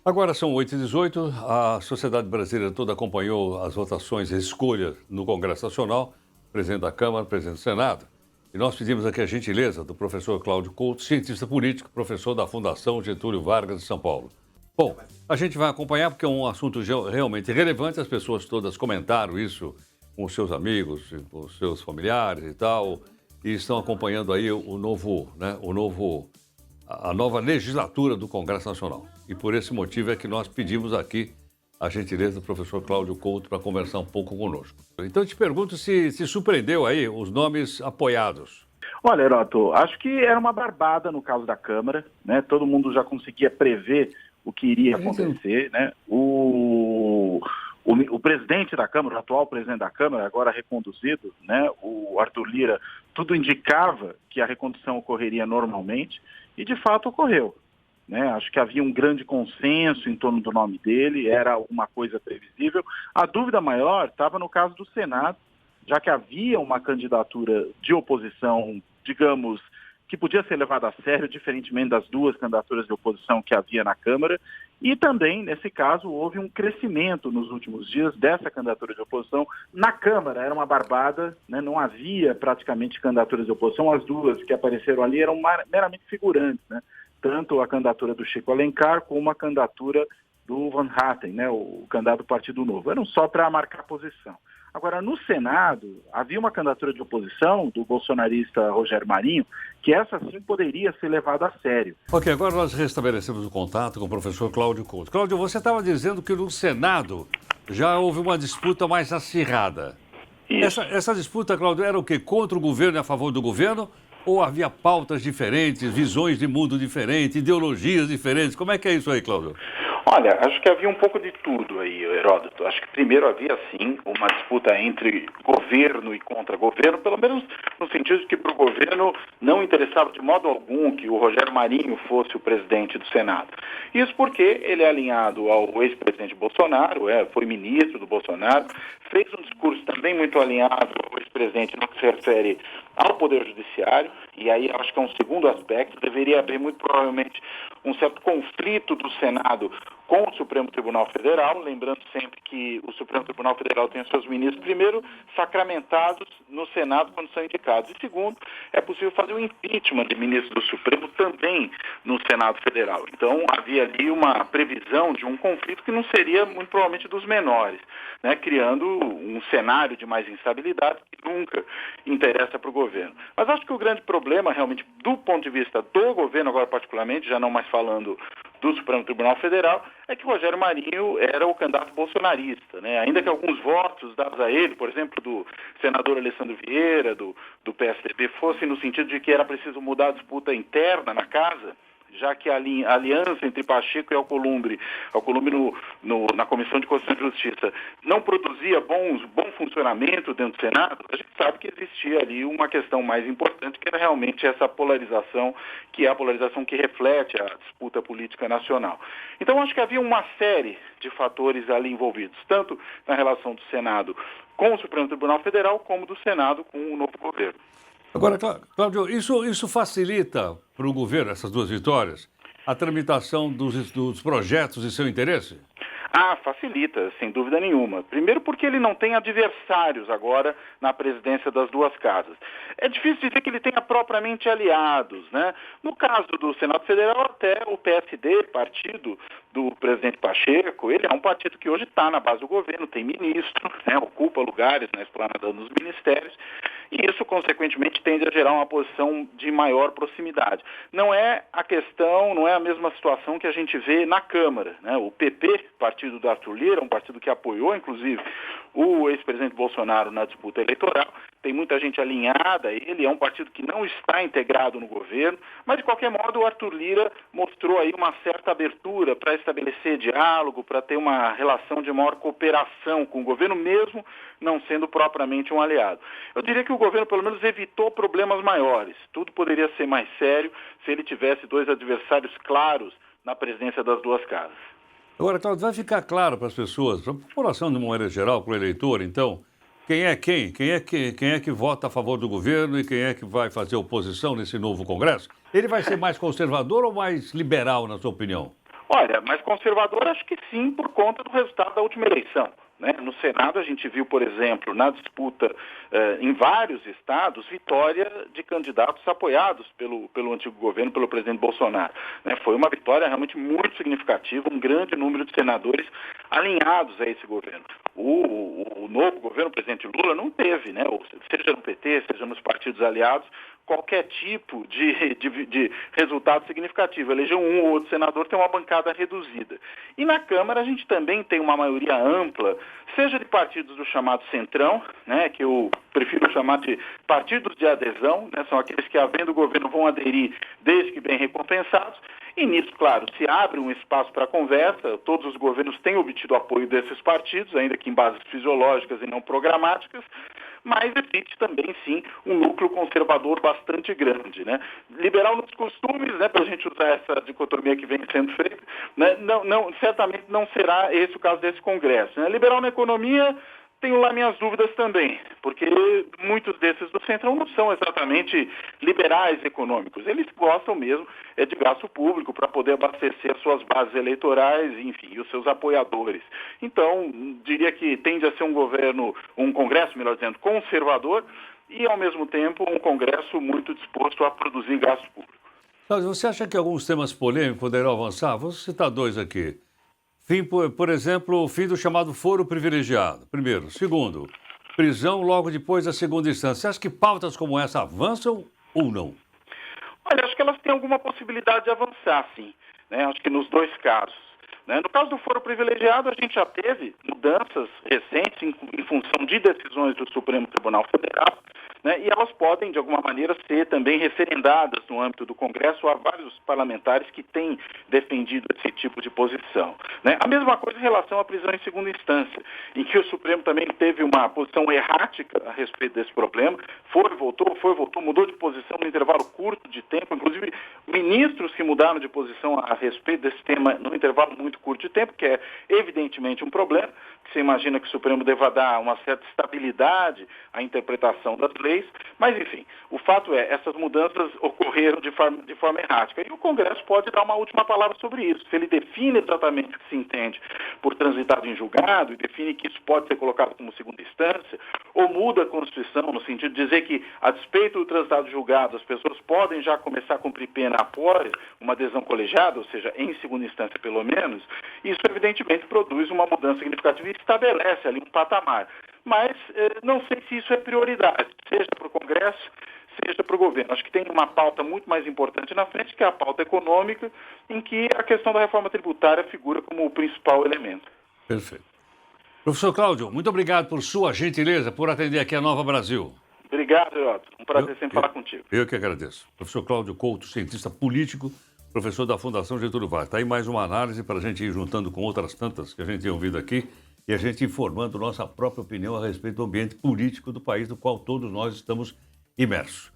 Agora são 8h18, a sociedade brasileira toda acompanhou as votações e escolhas no Congresso Nacional, presidente da Câmara, presidente do Senado. E nós pedimos aqui a gentileza do professor Cláudio Couto, cientista político, professor da Fundação Getúlio Vargas de São Paulo. Bom, a gente vai acompanhar porque é um assunto realmente relevante, as pessoas todas comentaram isso com os seus amigos, com os seus familiares e tal, e estão acompanhando aí a nova legislatura do Congresso Nacional. E por esse motivo é que nós pedimos aqui a gentileza do professor Cláudio Couto para conversar um pouco conosco. Então eu te pergunto se surpreendeu aí os nomes apoiados. Olha, Heroto, acho que era uma barbada no caso da Câmara, né? Todo mundo já conseguia prever o que iria acontecer, né? O presidente da Câmara, o atual presidente da Câmara, agora reconduzido, né? O Arthur Lira, tudo indicava que a recondução ocorreria normalmente e de fato ocorreu. Né? Acho que havia um grande consenso em torno do nome dele, era alguma coisa previsível. A dúvida maior estava no caso do Senado, já que havia uma candidatura de oposição, digamos, que podia ser levada a sério, diferentemente das duas candidaturas de oposição que havia na Câmara, e também, nesse caso, houve um crescimento nos últimos dias dessa candidatura de oposição. Na Câmara era uma barbada, né? Não havia praticamente candidaturas de oposição, as duas que apareceram ali eram meramente figurantes, né? Tanto a candidatura do Chico Alencar como a candidatura do Van Hatten, né, o candidato do Partido Novo. Eram só para marcar posição. Agora, no Senado, havia uma candidatura de oposição do bolsonarista Rogério Marinho, que essa sim poderia ser levada a sério. Ok, agora nós restabelecemos o contato com o professor Cláudio Couto. Cláudio, você estava dizendo que no Senado já houve uma disputa mais acirrada. Essa disputa, Cláudio, era o quê? Contra o governo e a favor do governo? Ou havia pautas diferentes, visões de mundo diferentes, ideologias diferentes? Como é que é isso aí, Cláudio? Olha, acho que havia um pouco de tudo aí, Heródoto. Acho que primeiro havia, sim, uma disputa entre governo e contra-governo, pelo menos no sentido de que para o governo não interessava de modo algum que o Rogério Marinho fosse o presidente do Senado. Isso porque ele é alinhado ao ex-presidente Bolsonaro, foi ministro do Bolsonaro, fez um discurso também muito alinhado ao ex-presidente no que se refere ao Poder Judiciário, e aí acho que é um segundo aspecto, deveria haver muito provavelmente um certo conflito do Senado com o Supremo Tribunal Federal, lembrando sempre que o Supremo Tribunal Federal tem os seus ministros, primeiro, sacramentados no Senado quando são indicados, e segundo, é possível fazer um impeachment de ministros do Supremo também no Senado Federal. Então, havia ali uma previsão de um conflito que não seria, muito provavelmente, dos menores, né, criando um cenário de mais instabilidade que nunca interessa para o governo. Mas acho que o grande problema, realmente, do ponto de vista do governo, agora particularmente, já não mais falando do Supremo Tribunal Federal, é que Rogério Marinho era o candidato bolsonarista, né? Ainda que alguns votos dados a ele, por exemplo, do senador Alessandro Vieira, do PSDB, fossem no sentido de que era preciso mudar a disputa interna na casa, já que a aliança entre Pacheco e Alcolumbre na Comissão de Constituição e Justiça não produzia bom funcionamento dentro do Senado, a gente sabe que existia ali uma questão mais importante, que era realmente essa polarização, que é a polarização que reflete a disputa política nacional. Então, acho que havia uma série de fatores ali envolvidos, tanto na relação do Senado com o Supremo Tribunal Federal, como do Senado com o novo governo. Agora, Cláudio, isso facilita para o governo, essas duas vitórias, a tramitação dos projetos de seu interesse? Facilita, sem dúvida nenhuma. Primeiro porque ele não tem adversários agora na presidência das duas casas. É difícil dizer que ele tenha propriamente aliados, né? No caso do Senado Federal, até o PSD, partido do presidente Pacheco, ele é um partido que hoje está na base do governo, tem ministro, né? Ocupa lugares na esplanada dos ministérios, e isso, consequentemente, tende a gerar uma posição de maior proximidade. Não é a mesma situação que a gente vê na Câmara, né? O PP, partido do Arthur Lira, um partido que apoiou, inclusive, o ex-presidente Bolsonaro na disputa eleitoral, tem muita gente alinhada a ele, é um partido que não está integrado no governo, mas, de qualquer modo, o Arthur Lira mostrou aí uma certa abertura para estabelecer diálogo, para ter uma relação de maior cooperação com o governo, mesmo não sendo propriamente um aliado. Eu diria que o governo, pelo menos, evitou problemas maiores. Tudo poderia ser mais sério se ele tivesse dois adversários claros na presidência das duas casas. Agora, Cláudio, vai ficar claro para as pessoas, para a população de uma maneira geral, para o eleitor, então, quem é quem? Quem é que vota a favor do governo e quem é que vai fazer oposição nesse novo Congresso? Ele vai ser mais conservador ou mais liberal, na sua opinião? Olha, mais conservador acho que sim, por conta do resultado da última eleição. Né? No Senado a gente viu, por exemplo, na disputa em vários estados, vitória de candidatos apoiados pelo antigo governo, pelo presidente Bolsonaro. Né? Foi uma vitória realmente muito significativa, um grande número de senadores alinhados a esse governo. O novo governo, o presidente Lula, não teve, né? Seja no PT, seja nos partidos aliados, qualquer tipo de resultado significativo. Elegeu um ou outro senador, tem uma bancada reduzida. E na Câmara a gente também tem uma maioria ampla, seja de partidos do chamado Centrão, né, que eu prefiro chamar de partidos de adesão, né, são aqueles que, havendo o governo, vão aderir desde que bem recompensados. E nisso, claro, se abre um espaço para conversa, todos os governos têm obtido apoio desses partidos, ainda que em bases fisiológicas e não programáticas, mas existe também, sim, um núcleo conservador bastante grande. Né? Liberal nos costumes, né, para a gente usar essa dicotomia que vem sendo feita, né, certamente não será esse o caso desse Congresso. Né? Liberal na economia, tenho lá minhas dúvidas também, porque muitos desses do Centrão não são exatamente liberais econômicos. Eles gostam mesmo de gasto público para poder abastecer as suas bases eleitorais, enfim, e os seus apoiadores. Então, diria que tende a ser um Congresso, melhor dizendo, conservador e, ao mesmo tempo, um Congresso muito disposto a produzir gasto público. Cláudio, você acha que alguns temas polêmicos poderão avançar? Vou citar dois aqui. Por exemplo, o fim do chamado foro privilegiado, primeiro. Segundo, prisão logo depois da segunda instância. Você acha que pautas como essa avançam ou não? Olha, acho que elas têm alguma possibilidade de avançar, sim. Né? Acho que nos dois casos. Né? No caso do foro privilegiado, a gente já teve mudanças recentes em função de decisões do Supremo Tribunal Federal, né? E elas podem, de alguma maneira, ser também referendadas no âmbito do Congresso. Há vários parlamentares que têm defendido esse tipo de posição. Né? A mesma coisa em relação à prisão em segunda instância, em que o Supremo também teve uma posição errática a respeito desse problema, voltou, mudou de posição no intervalo curto de tempo, inclusive ministros que mudaram de posição a respeito desse tema no intervalo muito curto de tempo, que é evidentemente um problema, que você imagina que o Supremo deva dar uma certa estabilidade à interpretação das leis, mas enfim, o fato é, essas mudanças ocorreram de forma errática, e o Congresso pode dar uma última palavra sobre isso. Se ele define exatamente o que se entende por transitado em julgado e define que isso pode ser colocado como segunda instância, ou muda a Constituição no sentido de dizer que, a despeito do transitado julgado, as pessoas podem já começar a cumprir pena após uma adesão colegiada, ou seja, em segunda instância pelo menos, isso evidentemente produz uma mudança significativa e estabelece ali um patamar. Mas não sei se isso é prioridade, seja para o Congresso, seja para o governo. Acho que tem uma pauta muito mais importante na frente, que é a pauta econômica, em que a questão da reforma tributária figura como o principal elemento. Perfeito. Professor Cláudio, muito obrigado por sua gentileza, por atender aqui a Nova Brasil. Obrigado, Heródoto. Um prazer sempre falar contigo. Eu que agradeço. Professor Cláudio Couto, cientista político, professor da Fundação Getúlio Vargas. Está aí mais uma análise para a gente ir juntando com outras tantas que a gente tem ouvido aqui e a gente informando nossa própria opinião a respeito do ambiente político do país no qual todos nós estamos imersos.